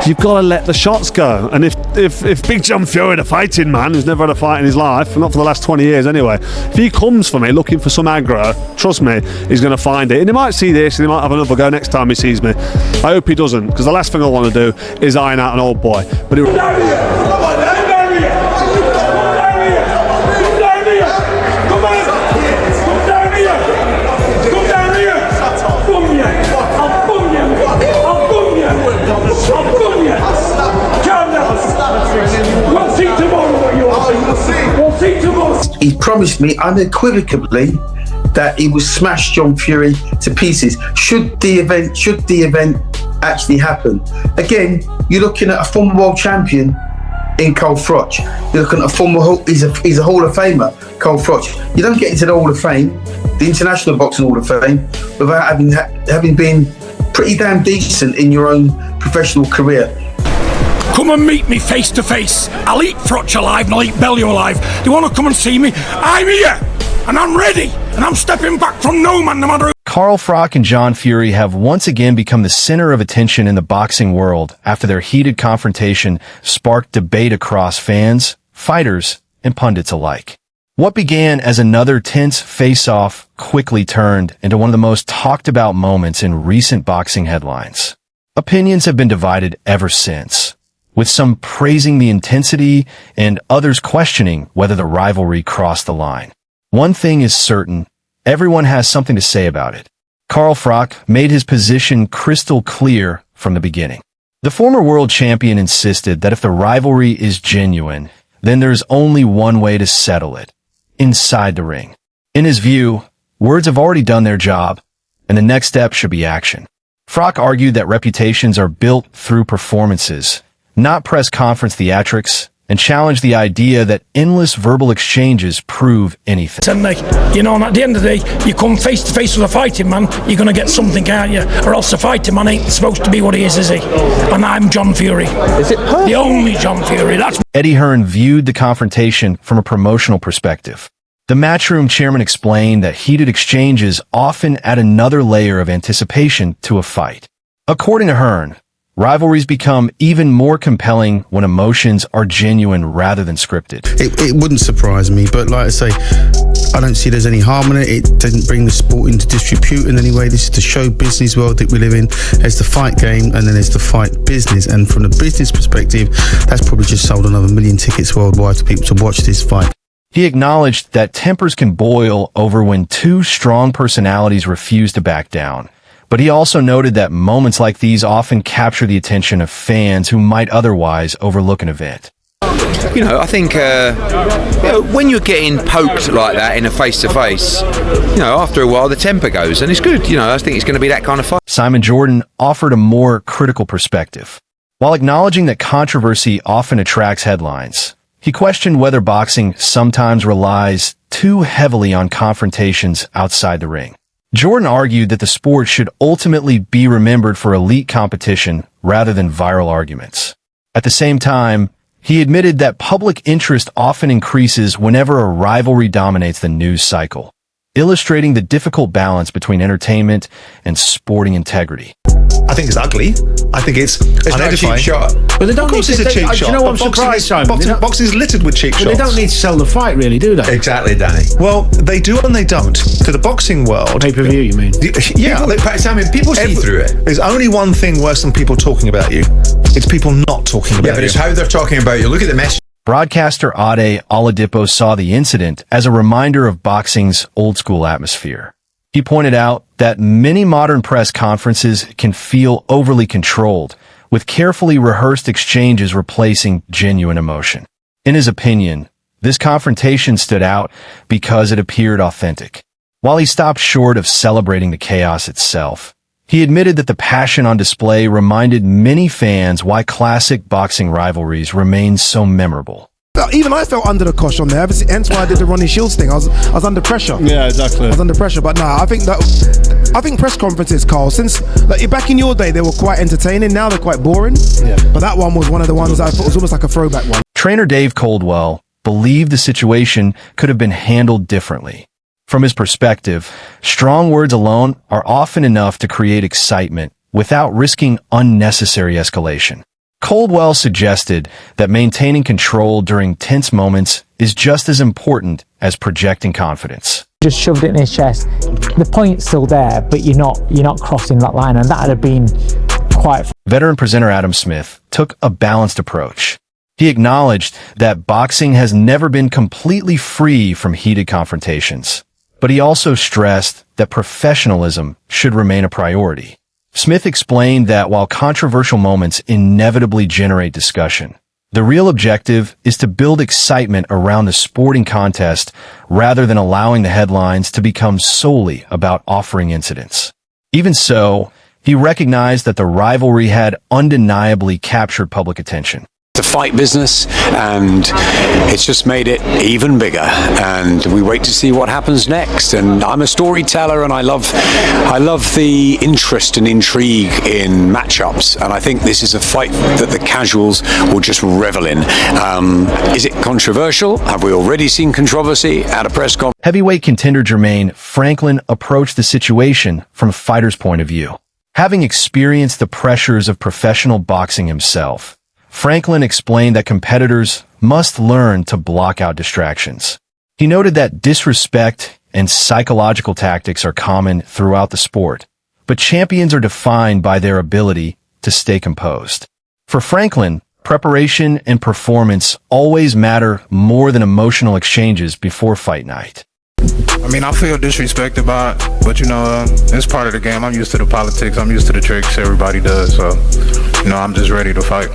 you've got to let the shots go. And if Big John Fury, the fighting man, who's never had a fight in his life, not for the last 20 years anyway, if he comes for me looking for some aggro, trust me, he's going to find it. And he might see this and he might have another go next time he sees me. I hope he doesn't, because the last thing I want to do is iron out an old boy. But he promised me unequivocally that he would smash John Fury to pieces should the event actually happen. Again, you're looking at a former world champion in Carl Froch. You're looking at he's a Hall of Famer, Carl Froch. You don't get into the Hall of Fame, the International Boxing Hall of Fame, without having been pretty damn decent in your own professional career. Come and meet me face to face. I'll eat Froch alive and I'll eat Bellew alive. Do you want to come and see me? I'm here and I'm ready and I'm stepping back from no man, no matter who. Carl Froch and John Fury have once again become the center of attention in the boxing world after their heated confrontation sparked debate across fans, fighters, and pundits alike. What began as another tense face-off quickly turned into one of the most talked about moments in recent boxing headlines. Opinions have been divided ever since, with some praising the intensity and others questioning whether the rivalry crossed the line. One thing is certain, everyone has something to say about it. Carl Froch made his position crystal clear from the beginning. The former world champion insisted that if the rivalry is genuine, then there's only one way to settle it: inside the ring. In his view, words have already done their job, and the next step should be action. Froch argued that reputations are built through performances, not press conference theatrics, and challenged the idea that endless verbal exchanges prove anything. And and at the end of the day, you come face to face with a fighting man, you're going to get something, aren't you? Or else the fighting man ain't supposed to be what he is he? And I'm John Fury. Is it perfect? The only John Fury. That's Eddie Hearn viewed the confrontation from a promotional perspective. The Matchroom chairman explained that heated exchanges often add another layer of anticipation to a fight. According to Hearn, rivalries become even more compelling when emotions are genuine rather than scripted. It wouldn't surprise me, but like I say, I don't see there's any harm in it. It doesn't bring the sport into disrepute in any way. This is the show business world that we live in. There's the fight game and then there's the fight business. And from the business perspective, that's probably just sold another 1 million tickets worldwide to people to watch this fight. He acknowledged that tempers can boil over when two strong personalities refuse to back down. But he also noted that moments like these often capture the attention of fans who might otherwise overlook an event. I think when you're getting poked like that in a face-to-face, after a while the temper goes, and it's good. I think it's going to be that kind of fight. Simon Jordan offered a more critical perspective. While acknowledging that controversy often attracts headlines, he questioned whether boxing sometimes relies too heavily on confrontations outside the ring. Jordan argued that the sport should ultimately be remembered for elite competition rather than viral arguments. At the same time, he admitted that public interest often increases whenever a rivalry dominates the news cycle, illustrating the difficult balance between entertainment and sporting integrity. I think it's ugly. I think it's not a cheap shot. But they don't. Of course, it's a cheap shot. Do you know what I'm surprised, Simon? Boxing is littered with cheap shots. But they don't need to sell the fight, really, do they? Exactly, Danny. Well, they do and they don't. To the boxing world, Pay-per-view, you mean? Yeah. People see through it. There's only one thing worse than people talking about you. It's people not talking about you. Yeah, but it's how they're talking about you. Look at the message. Broadcaster Ade Oladipo saw the incident as a reminder of boxing's old-school atmosphere. He pointed out that many modern press conferences can feel overly controlled, with carefully rehearsed exchanges replacing genuine emotion. In his opinion, this confrontation stood out because it appeared authentic. While he stopped short of celebrating the chaos itself, he admitted that the passion on display reminded many fans why classic boxing rivalries remain so memorable. Even I felt under the cosh on there, hence why I did the Ronnie Shields thing. I was under pressure. Yeah, exactly. I was under pressure, but I think press conferences, Carl, since back in your day they were quite entertaining, now they're quite boring. Yeah. But that one was one of the ones I thought was almost like a throwback one. Trainer Dave Coldwell believed the situation could have been handled differently. From his perspective, strong words alone are often enough to create excitement without risking unnecessary escalation. Coldwell suggested that maintaining control during tense moments is just as important as projecting confidence. Just shoved it in his chest. The point's still there, but you're not crossing that line, and that would have been quite... Veteran presenter Adam Smith took a balanced approach. He acknowledged that boxing has never been completely free from heated confrontations, but he also stressed that professionalism should remain a priority. Smith explained that while controversial moments inevitably generate discussion, the real objective is to build excitement around the sporting contest rather than allowing the headlines to become solely about offering incidents. Even so, he recognized that the rivalry had undeniably captured public attention. The fight business, and it's just made it even bigger, and we wait to see what happens next. And I'm a storyteller, and I love the interest and intrigue in matchups, and I think this is a fight that the casuals will just revel in. Is it controversial? Have we already seen controversy at a press conference? Heavyweight contender Jermaine Franklin approached the situation from a fighter's point of view. Having experienced the pressures of professional boxing himself, Franklin explained that competitors must learn to block out distractions. He noted that disrespect and psychological tactics are common throughout the sport, but champions are defined by their ability to stay composed. For Franklin, preparation and performance always matter more than emotional exchanges before fight night. I mean, I feel disrespected by it, but it's part of the game. I'm used to the politics. I'm used to the tricks everybody does, so, I'm just ready to fight.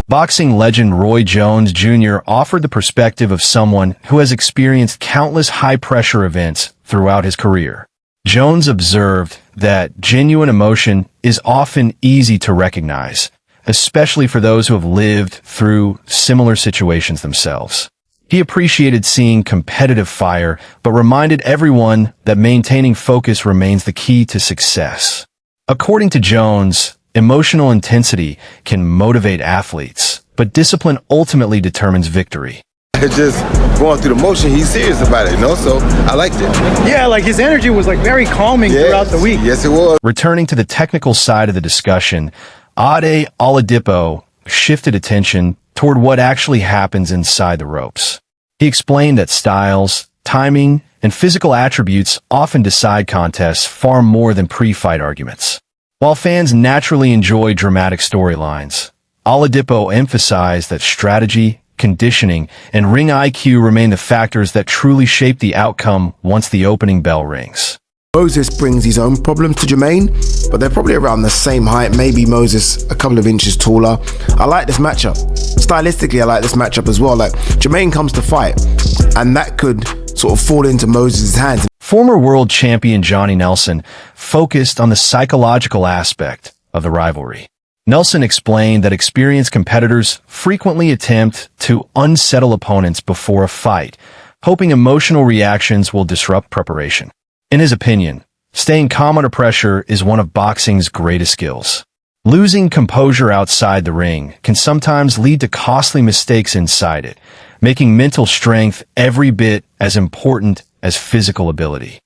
Boxing legend Roy Jones Jr. offered the perspective of someone who has experienced countless high-pressure events throughout his career. Jones observed that genuine emotion is often easy to recognize, especially for those who have lived through similar situations themselves. He appreciated seeing competitive fire, but reminded everyone that maintaining focus remains the key to success. According to Jones, emotional intensity can motivate athletes, but discipline ultimately determines victory. Just going through the motion, he's serious about it, so I liked it. Yeah, his energy was very calming throughout the week. Yes, it was. Returning to the technical side of the discussion, Ade Oladipo shifted attention toward what actually happens inside the ropes. He explained that styles, timing, and physical attributes often decide contests far more than pre-fight arguments. While fans naturally enjoy dramatic storylines, Oladipo emphasized that strategy, conditioning, and ring IQ remain the factors that truly shape the outcome once the opening bell rings. Moses brings his own problems to Jermaine, but they're probably around the same height, maybe Moses a couple of inches taller. I like this matchup. Stylistically, I like this matchup as well. Jermaine comes to fight, and that could sort of fall into Moses' hands. Former world champion Johnny Nelson focused on the psychological aspect of the rivalry. Nelson explained that experienced competitors frequently attempt to unsettle opponents before a fight, hoping emotional reactions will disrupt preparation. In his opinion, staying calm under pressure is one of boxing's greatest skills. Losing composure outside the ring can sometimes lead to costly mistakes inside it, making mental strength every bit as important as physical ability.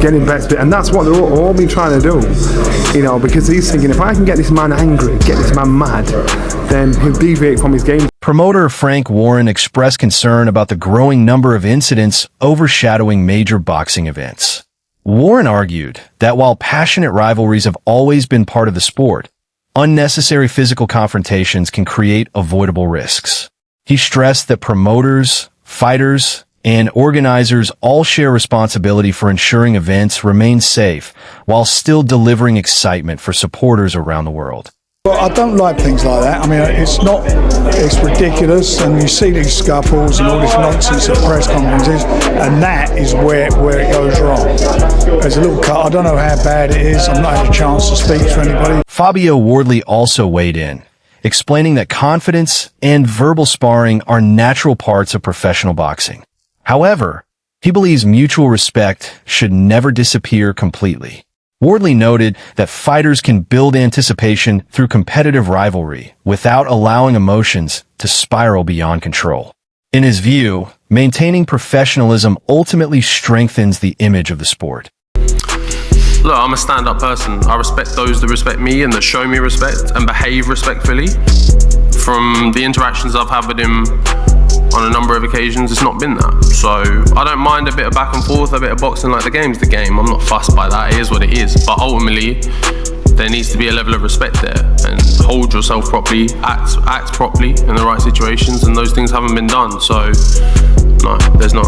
Getting back to it, and that's what they're all been trying to do, because he's thinking, if I can get this man angry, get this man mad, then he'll deviate from his game. Promoter Frank Warren expressed concern about the growing number of incidents overshadowing major boxing events. Warren argued that while passionate rivalries have always been part of the sport, unnecessary physical confrontations can create avoidable risks. He stressed that promoters, fighters, and organizers all share responsibility for ensuring events remain safe while still delivering excitement for supporters around the world. Well, I don't like things like that. I mean, it's ridiculous, and you see these scuffles and all this nonsense at press conferences, and that is where it goes wrong. There's a little cut. I don't know how bad it is. I've not had a chance to speak to anybody. Fabio Wardley also weighed in, explaining that confidence and verbal sparring are natural parts of professional boxing. However, he believes mutual respect should never disappear completely. Wardley noted that fighters can build anticipation through competitive rivalry without allowing emotions to spiral beyond control. In his view, maintaining professionalism ultimately strengthens the image of the sport. Look, look, I'm a stand-up person. I respect those that respect me and that show me respect and behave respectfully. From the interactions I've had with him on a number of occasions, it's not been that. So I don't mind a bit of back and forth, a bit of boxing. Like, the game's the game. I'm not fussed by that. It is what it is. But ultimately, there needs to be a level of respect there, and hold yourself properly, act properly in the right situations, and those things haven't been done. So no, there's not.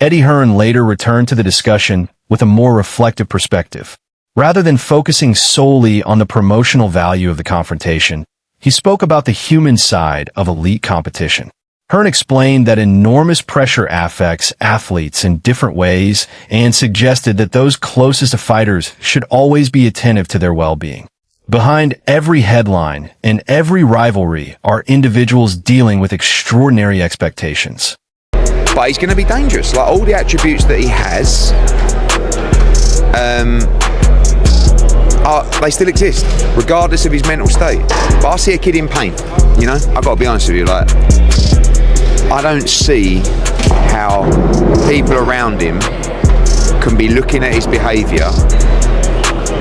Eddie Hearn later returned to the discussion with a more reflective perspective. Rather than focusing solely on the promotional value of the confrontation, he spoke about the human side of elite competition. Hearn explained that enormous pressure affects athletes in different ways and suggested that those closest to fighters should always be attentive to their well-being. Behind every headline and every rivalry are individuals dealing with extraordinary expectations. But he's going to be dangerous. Like, all the attributes that he has, they still exist, regardless of his mental state. But I see a kid in pain, you know? I've got to be honest with you, like, I don't see how people around him can be looking at his behaviour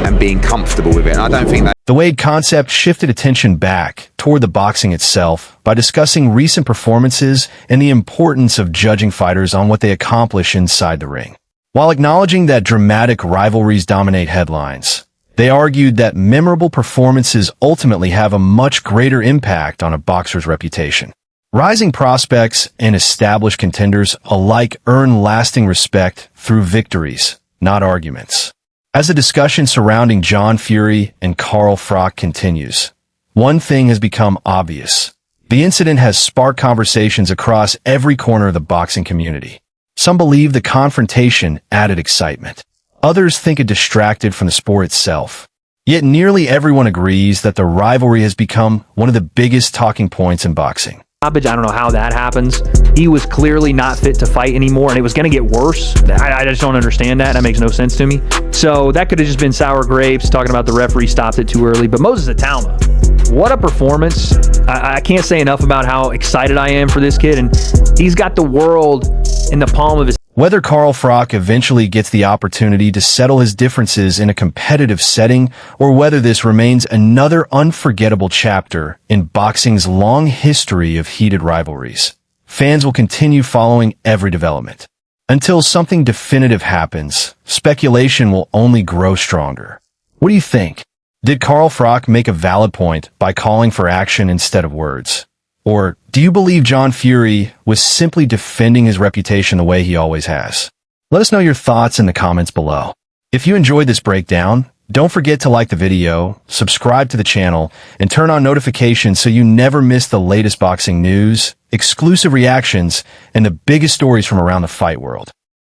and being comfortable with it. And I don't think that. The Wade concept shifted attention back toward the boxing itself by discussing recent performances and the importance of judging fighters on what they accomplish inside the ring. While acknowledging that dramatic rivalries dominate headlines, they argued that memorable performances ultimately have a much greater impact on a boxer's reputation. Rising prospects and established contenders alike earn lasting respect through victories, not arguments. As the discussion surrounding John Fury and Carl Froch continues, one thing has become obvious. The incident has sparked conversations across every corner of the boxing community. Some believe the confrontation added excitement. Others think it distracted from the sport itself. Yet nearly everyone agrees that the rivalry has become one of the biggest talking points in boxing. I don't know how that happens. He was clearly not fit to fight anymore, and it was going to get worse. I just don't understand that. That makes no sense to me. So that could have just been sour grapes, talking about the referee stopped it too early. But Moses Atalma, what a performance. I can't say enough about how excited I am for this kid, and he's got the world in the palm of his. Whether Carl Froch eventually gets the opportunity to settle his differences in a competitive setting, or whether this remains another unforgettable chapter in boxing's long history of heated rivalries, fans will continue following every development. Until something definitive happens, speculation will only grow stronger. What do you think? Did Carl Froch make a valid point by calling for action instead of words? Or do you believe John Fury was simply defending his reputation the way he always has? Let us know your thoughts in the comments below. If you enjoyed this breakdown, don't forget to like the video, subscribe to the channel, and turn on notifications so you never miss the latest boxing news, exclusive reactions, and the biggest stories from around the fight world.